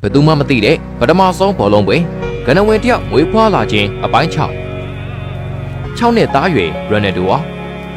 ဘယ်သူမှမသိတဲ့ပထမဆုံးဘောလုံးပွဲကနဝင်တယောက်မွေးဖွားလာခြင်းအပိုင်း6နှစ်သားရွယ်ရိုနယ်ဒိုဟာ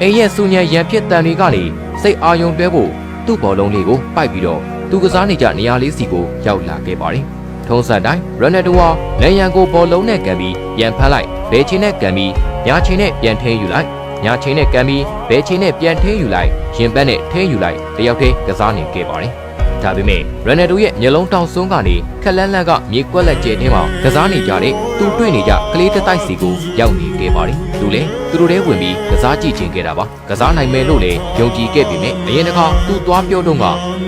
အိမ်ရဲ့စူညံရန်ဖြစ်တန်တွေကလေစိတ်အာရုံတွဲဖို့သူ့ဘောလုံးလေးကိုပိုက်ပြီးတော့သူကစားနေကြနေရာလေးစီကိုရောက်လာခဲ့ပါတယ်။ထုံးစံတိုင်းရိုနယ်ဒိုဟာလက်ရန်ကိုဘောလုံးနဲ့ကန်ပြီးပြန်ဖမ်းလိုက်ဘယ်ချင်းနဲ့ကန်ပြီးညာချင်းနဲ့ပြန်ထင်းယူလိုက်ညာချင်းနဲ့ကန်ပြီးဘယ်ချင်းနဲ့ပြန်ထင်းယူလိုက်ရင်ဘက်နဲ့ထင်းယူလိုက်တယောက်တည်းကစားနေခဲ့ပါတယ်။ဒါပေမဲ့ရိုနယ်ဒိုရဲ့မျက်လုံးတောင်စွန်းကနေခက်လန်းလန်းကမြေကွက်လက်ကျဲထဲမှာကစားနေကြတဲ့သူတွေ့နေကြကလေးတစ်တိုက်စီကိုရောက်နေခဲ့ပါတယ်။သူလည်းသူတို့ထဲဝင်ပြီးကစားကြည့်ခြင်းခဲ့တာပါ။ကစားနိုင်မယ်လို့လည်းယုံကြည်ခဲ့ပေမဲ့အရင်တစ်ခါသူ့သွားပြောတော့က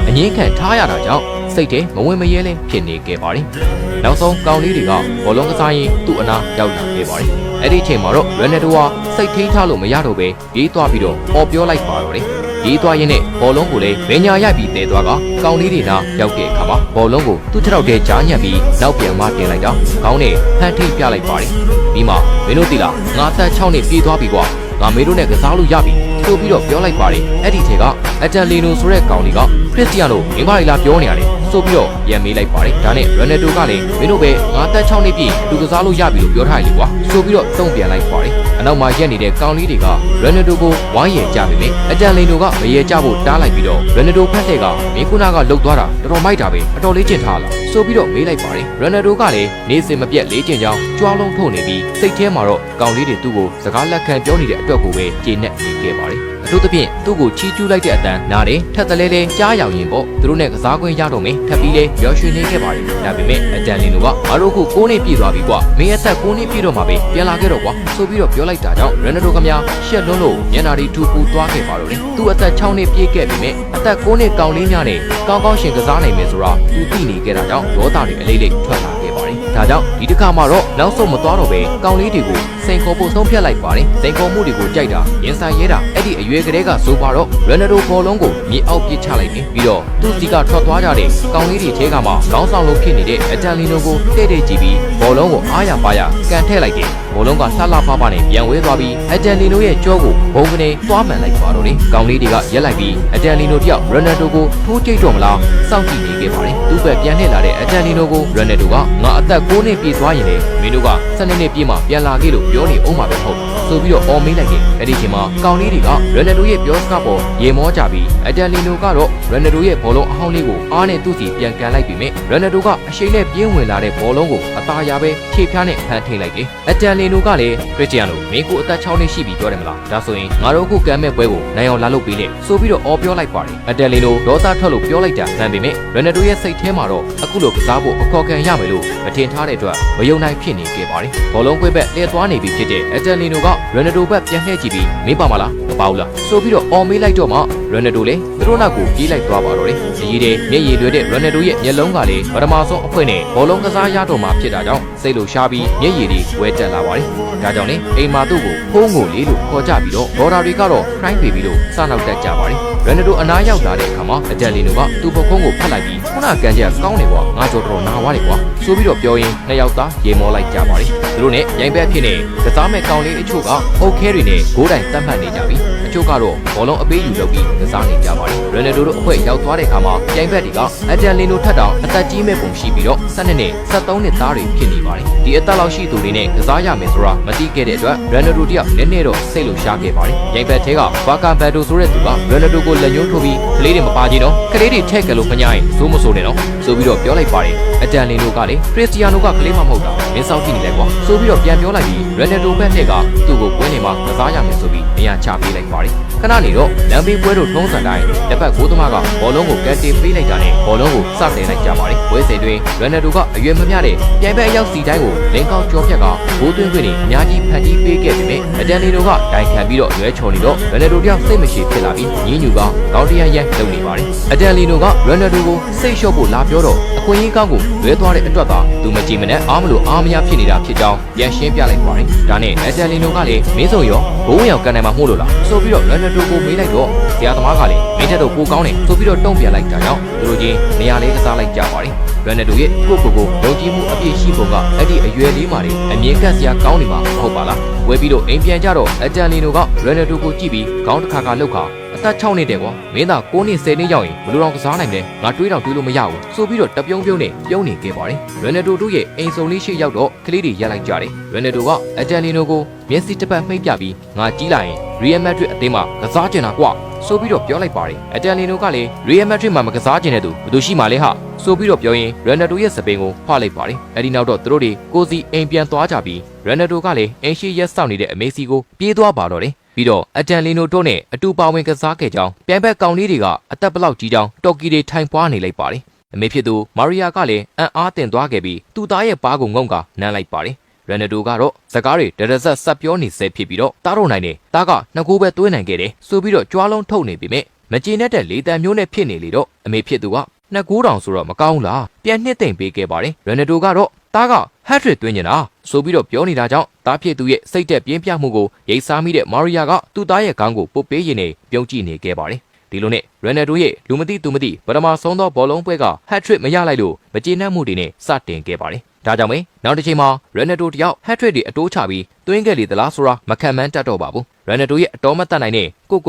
အငင်းခံထားရတာကြောင့်စိတ်ထဲမဝင်မရဲလဲဖြစ်နေခဲ့ပါတယ်။နောက်ဆုံးကောင်လေးတွေကဘောလုံးကစားရင်သူ့အနာရောက်လာခဲ့ပါတယ်။အဲ့ဒီအချိန်မှာတော့ရိုနယ်ဒိုဟာစိတ်ထိထားလို့မရတော့ပဲပြေးသွားပြီးတော့အော်ပြောလိုက်ပါတော့တယ်။ရေးသွားရင်းနဲ့ဘောလုံးကိုလည်းဘယ်ညာရိုက်ပြီးတဲသွားကကောင်းလေးတွေနာရောက်တဲ့အခါမှာဘောလုံးကိုသူ့ခြေထောက်ထဲကြားညှပ်ပြီးနောက်ပြန်မတင်လိုက်တော့ခေါင်းနဲ့ဖန်ထိပြလိုက်ပါတယ်ပြီးမှမင်းတို့သိလားငါအသက်6နှစ်ပြေးသွားပြီကွာငါမင်းတို့နဲ့ကစားလို့ရပြီဆိုပြီးတော့ပြောလိုက်ပါတယ်အဲ့ဒီထဲကအတန်လီနိုဆိုတဲ့ကောင်လေးကခရစ်စတီယာနိုမင်းဘာလာပြောနေရတယ်ဆိုပြီးတော့ပြန်မေးလိုက်ပါတယ်ဒါနဲ့ရိုနယ်ဒိုကလည်းမင်းတို့ပဲငါတက်6နှစ်ပြည့်သူကစားလို့ရပြီလို့ပြောထားရလေကွာဆိုပြီးတော့တုံ့ပြန်လိုက်ပါတယ်အနောက်မှာရက်နေတဲ့ကောင်လေးတွေကရိုနယ်ဒိုကိုဝိုင်းရကြပြီလေအတန်လီနိုကမရေကြဖို့တားလိုက်ပြီးတော့ရိုနယ်ဒိုဖက်တဲ့ကမင်းခုနကလှုပ်သွားတာတော်တော်မိုက်တာပဲအတော်လေးကျင်ထားလားဆိုပြီးတော့မေးလိုက်ပါတယ်ရိုနယ်ဒိုကလည်းနေစင်မပြတ်လေးကျင်ကြောင်းကြွားလုံးထုတ်နေပြီးစိတ်ထဲမှာတော့ကောင်လေးတွေသူ့ကိုစကားလက်ခံပြောနေတဲ့အတွက်ကိုပဲကျေနပ်နေခဲ့ပါတယ်အထူးသဖြင့်သူ့ကိုချီးကျူးလိုက်တဲ့အတန်နားတယ်ထက်တလဲလဲကြားရောက်ရင်ပေါ့သူတို့နဲ့ကစားခွင့်ရတော့မယ်ထပ်ပြီးလဲရောရွှေနေခဲ့ပါတယ်ဒါပေမဲ့အတန်လင်းတို့ကငါတို့ခု9နှစ်ပြည့်သွားပြီကွာမင်းအသက်9နှစ်ပြည့်တော့မှပဲပြန်လာခဲ့တော့ကွာဆိုပြီးတော့ပြောလိုက်တာကြောင့်ရိုနယ်ဒိုကများရှက်လွန်းလို့ညနာရီထူပူသွားခဲ့ပါတော့တယ်သူအသက်6နှစ်ပြည့်ခဲ့ပြီမဲ့အသက်9နှစ်ကောင်လေးများနဲ့ကောင်းကောင်းရှင်ကစားနိုင်မယ်ဆိုတာသူသိနေခဲ့တာကြောင့်ဒေါသတွေအလေးလေးထွက်လာခဲ့ပါတယ်ဒါကြောင့်ဒီတစ်ခါမှတော့နောက်ဆုံးမသွားတော့ပဲကောင်လေးတွေကိုစိန်ခေါ်ဖို့ဆုံးဖြတ်လိုက်ပါတယ်စိန်ခေါ်မှုတွေကိုကြိုက်တာရင်ဆိုင်ရဲတာအဲ့ဒီအရွယ်ကလေးကဆိုပါတော့ရိုနယ်ဒိုဘောလုံးကိုမြေအောက်ပစ်ချလိုက်တယ်ပြီးတော့သူ့စီကထွက်သွားကြတဲ့ကောင်လေးတွေထဲကမှခေါင်းဆောင်လို့ဖြစ်နေတဲ့အတန်လီနိုကိုတဲ့တဲ့ကြည့်ပြီးဘောလုံးကိုအားရပါရကန်ထည့်လိုက်တယ်ဘောလုံးကလှလှပပနဲ့ပြန်ဝဲသွားပြီးအတန်လီနိုရဲ့ကြောကိုဘုံကနေသွားမှန်လိုက်ပါတော့တယ်ကောင်လေးတွေကရက်လိုက်ပြီးအတန်လီနိုတယောက်ရိုနယ်ဒိုကိုထိုးကြိတ်တော့မလားစောင့်ကြည့်နေခဲ့ပါတယ်သူ့ဘက်ပြန်လှည့်လာတဲ့အတန်လီနိုကိုရိုနယ်ဒိုကငါအသက်9နှစ်ပြည့်သွားရင်လေမင်းတို့က12နှစ်ပြည့်မှပြန်လာခဲ့လို့ပြောနေအောင်မှာပဲဟုတ်ဆိုပြီးတော့အော်မေးလိုက်တယ်အဲ့ဒီချိန်မှာကောင်လေးတွေကရိုနယ်ဒိုရဲ့ပြောစကားပေါ်ရေမောကြပြီးအတန်လီနိုကတော့ရိုနယ်ဒိုရဲ့ဘောလုံးအဟောင်းလေးကိုအားနဲ့သူ့စီပြန်ကန်လိုက်ပြီးမြဲရိုနယ်ဒိုကအရှိန်နဲ့ပြင်းဝင်လာတဲ့ဘောလုံးကိုအသာရပဲခြေဖျားနဲ့ဖမ်းထိန်လိုက်တယ်အတန်လီနိုကလည်းခရစ်စတီယာနိုမင်းကိုအသက်6နှစ်ရှိပြီပြောတယ်မလားဒါဆိုရင်ငါတို့ခုကန်မဲ့ပွဲကိုနိုင်အောင်လာလုပ်ပေးလေဆိုပြီးတော့အော်ပြောလိုက်ပါတယ်အတန်လီနိုဒေါသထွက်လို့ပြောလိုက်တာမှန်ပေမဲ့ရိုနယ်ဒိုရဲ့စိတ်ထဲမှာတော့အခုလိုကစားဖို့အခေါ်ခံရမယ်လို့မထင်ထားတဲ့အတွက်မယုံနိုင်ဖြစ်နေခဲ့ပါတယ်ဘောလုံးကွဲဘက်လဲသွားနေပြီဖြစ်တဲ့အတန်လီနိုကရိုနယ်ဒိုဘက်ပြန်လှည့်ကြည့်ပြီးမင်းပါမလားမပါဘူးလားဆိုပြီးတော့အော်မေးလိုက်တော့မှရိုနယ်ဒိုလည်းသူတို့နောက်ကိုပြေးလိုက်သွားပါတော့တယ်အကြီးတဲ့မျက်ရည်လွှဲတဲ့ရိုနယ်ဒိုရဲ့မျက်လုံးကလည်းပထမဆုံးအဖွင့်နဲ့ဘောလုံးကစားရတော့မှဖြစ်တာကြောင့်စိတ်လိုရှားပြီးမျက်ရည်တွေဝဲတက်လာပါတယ်ဒါကြောင့်လေအိမ်မာတို့ကိုဖုံးကိုလေးလို့ခေါ်ကြပြီးတော့ဘော်ဒါတွေကတော့ခရိုင်းပေပြီးလို့စနောက်တက်ကြပါတယ်ရိုနယ်ဒိုအနားရောက်လာတဲ့အခါမှာအတန်လီနိုကသူ့ပခုံးကိုဖတ်လိုက်ပြီးခုနကန်ချက်ကောင်းနေကွာငါကြော်တော်နာသွားတယ်ကွာဆိုပြီးတော့ပြောရင်းနှစ်ယောက်သားရေမောလိုက်ကြပါတယ်သူတို့နဲ့ရိုင်ဘက်ဖြစ်နေကစားမဲ့ကောင်လေးအချို့ကအုတ်ခဲတွေနဲ့ဂိုးတိုင်တတ်မှတ်နေကြပြီးအချို့ကတော့ဘောလုံးအပေးယူလုပ်ပြီးကစားနေကြပါတယ်ရိုနယ်ဒိုတို့အဖွဲ့ရောက်သွားတဲ့အခါမှာရိုင်ဘက်တွေကအတန်လီနိုထက်တောင်အသက်ကြီးမဲ့ပုံရှိပြီးတော့12နဲ့13နှစ်သားတွေဖြစ်နေပါတယ်ဒီအသက်လောက်ရှိသူတွေနဲ့ကစားရမယ်ဆိုတာမသိခဲ့တဲ့အတွက်ရိုနယ်ဒိုတယောက်နည်းနည်းတော့စိတ်လိုရှားခဲ့ပါတယ်ရိုင်ဘက်ထဲကဘာကာဘတ်ဒိုဆိုတဲ့သူကရိုနယ်ဒိုကိုလက်ညှိုးထိုးပြီးကလေးတွေမပါကြတော့ကလေးတွေထက်ကလို့မညာရင်စိုးမစိုးနဲ့နော်ဆိုပြီးတော့ပြောလိုက်ပါတယ်အတန်လီနိုကလည်းခရစ်စတီယာနိုကကလေးမမဟုတ်တာမင်းစောင့်ကြည့်နေလိုက်ကွာဆိုပြီးတော့ပြန်ပြောလိုက်ပြီးရိုနယ်ဒိုဘက်နဲ့ကသူ့ကိုပွဲနေမှာကစားရမယ်ဆိုပြီးနေရာချပေးလိုက်ပါတယ်ခဏနေတော့လမ်းဘေးပွဲတို့ထုံးစံတိုင်းလက်ပတ်ကိုသမားကဘောလုံးကိုကန်တင်ပေးလိုက်တာနဲ့ဘောလုံးကိုစတင်လိုက်ကြပါတယ်ပွဲစဉ်တွင်ရိုနယ်ဒိုကအရွယ်မမျှတဲ့ပြိုင်ဘက်အယောက်စီတိုင်းကိုလင်ကောက်ကြောဖြတ်ကဂိုးသွင်းခွင့်တွေအများကြီးဖန်တီးပေးခဲ့ပေမဲ့အတန်လီနိုကတိုင်ခံပြီးတော့ရွဲချော်နေတော့ရိုနယ်ဒိုတယောက်စိတ်မရှိဖြစ်လာပြီးညင်းညူကကောင်းတရားရန်လုပ်နေပါတယ်အတန်လီနိုကရိုနယ်ဒိုကိုစိတ်လျှော့ဖို့လာပြောတော့အခွင့်အရေးကောင်းကိုလွဲသွားတဲ့အတွက်သာသူမကြည့်မနဲ့အားမလို့အားမရဖြစ်နေတာဖြစ်ကြောင်းပြန်ရှင်းပြလိုက်ပါတယ်ဒါနဲ့အတန်လီနိုကလည်းမင်းစုံရောဘိုးရောင်ကန်နိုင်မှာမှုလို့လားဆိုပြီးတော့ရိုနယ်ဒိုကိုမေးလိုက်တော့ဆရာသမားကလည်းမင်းတက်တော့ပိုကောင်းတယ်ဆိုပြီးတော့တုံ့ပြန်လိုက်တာကြောင့်သူတို့ချင်းနေရာလေးကစားလိုက်ကြပါတယ်ရိုနယ်ဒိုရဲ့ကိုယုံကြည်မှုအပြည့်ရှိပုံကအဲ့ဒီအရွယ်လေးမှာနေအမြင်ကတ်စရာကောင်းနေမှာမဟုတ်ပါလားဝဲပြီးတော့အိမ်ပြန်ကြတော့အတန်လီနိုကရိုနယ်ဒိုကိုကြည့်ပြီးခေါင်းတစ်ခါကလှုပ်ခါအ သက်6နှစ်တဲ့ကွာမင်းသား9နှစ်10နှစ်ရောက်ရင်ဘယ်လိုတော့ကစားနိုင်လဲငါတွေးတော့တွေးလို့မရဘူးဆိုပြီးတော့တပြုံးပြုံးနဲ့ပြုံးနေခဲ့ပါတယ်ရန်နယ်ဒိုတို့ရဲ့အိမ်စုံလေးရှိရောက်တော့ကလေးတွေရက်လိုက်ကြတယ်ရန်နယ်ဒိုကအတန်လီနိုကိုမျက်စိတစ်ပတ်မှိတ်ပြပြီးငါကြီးလိုက်ရင်ရီယယ်မက်ဒရစ်အသင်းမှာကစားကျင်တာကွာဆိုပြီးတော့ပြောလိုက်ပါတယ်အတန်လီနိုကလည်းရီယယ်မက်ဒရစ်မှာမကစားကျင်တဲ့သူဘယ်သူရှိမှလဲဟာဆိုပြီးတော့ပြောရင်ရန်နယ်ဒိုရဲ့စပင်ကိုဖွာလိုက်ပါတယ်အဲဒီနောက်တော့သူတို့တွေကိုစီအိမ်ပြန်သွားကြပြီးရန်နယ်ဒိုကလည်းအင်ရှိရက်စောင့်နေတဲ့အမေစီကိုပြေးသွားပါတော့တယ်ပြီးတော့အတန်လီနိုတို့နဲ့အတူပါဝင်ကစားခဲ့ကြောင်းပြိုင်ဘက်ကောင်လေးတွေကအသက်ဘလောက်ကြီးကြောင်းတော်ကီတွေထိုင်ပွားနေလိုက်ပါတယ်အမေဖြစ်သူမာရီယာကလည်းအံ့အားသင့်သွားခဲ့ပြီးသူ့သားရဲ့ပါးကိုငုံကနမ်းလိုက်ပါတယ်ရန်နယ်ဒိုကတော့စကားတွေတရဇက်ဆက်ပြောနေစေဖြစ်ပြီးတော့တားတော့နိုင်တယ်တားကနှစ်ကိုးပဲသွင်းနိုင်ခဲ့တယ်ဆိုပြီးတော့ကြွားလုံးထုတ်နေပြီမဲ့မကျေနပ်တဲ့လေတံမျိုးနဲ့ဖြစ်နေလေတော့အမေဖြစ်သူကနှစ်ကိုးတောင်ဆိုတော့မကောင်းလားပြန်နှစ်သိမ့်ပေးခဲ့ပါတယ်ရန်နယ်ဒိုကတော့တားကဟက်ထရစ်သွင်းနေတာဆိုပြီးတော့ပြောနေတာကြောင့်တားဖြစ်သူရဲ့စိတ်သက်ပြင်းပြမှုကိုရိတ်စားမိတဲ့မာရီယာကသူ့သားရဲ့ခေါင်းကိုပုတ်ပေးရင်းနဲ့ပြုံးကြည့်နေခဲ့ပါတယ်ဒီလိုနဲ့ရန်နယ်ဒိုရဲ့လူမသိသူမသိပထမဆုံးသောဘောလုံးပွဲကဟက်ထရစ်မရလိုက်လို့မကျေနပ်မှုတွေနဲ့စတင်ခဲ့ပါတယ်ဒါကြောင့်ပဲနောက်တစ်ချိန်မှာရန်နယ်ဒိုတယောက်ဟက်ထရစ်တွေအတိုးချပြီးသွင်းခဲ့လေသလားဆိုတာမခံမှန်းတတ်တော့ပါဘူးရန်နယ်ဒိုရဲ့အတော်မတတ်နိုင်တဲ့ကို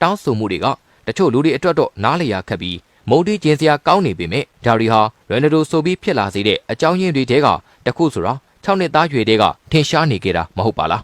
တောင်းဆိုမှုတွေကတချို့လူတွေအတွက်တော့နားလည်ရခက်ပြီးမုံတီးကျင်စရာကောင်းနေပေမဲ့ဒါရီဟာရန်နယ်ဒိုဆိုပြီးဖြစ်လာစေတဲ့အကြောင်းရင်းတွေတဲကတခုဆိုတာ6နှစ်သားရွယ်တဲကထင်ရှားနေကြတာမဟုတ်ပါလား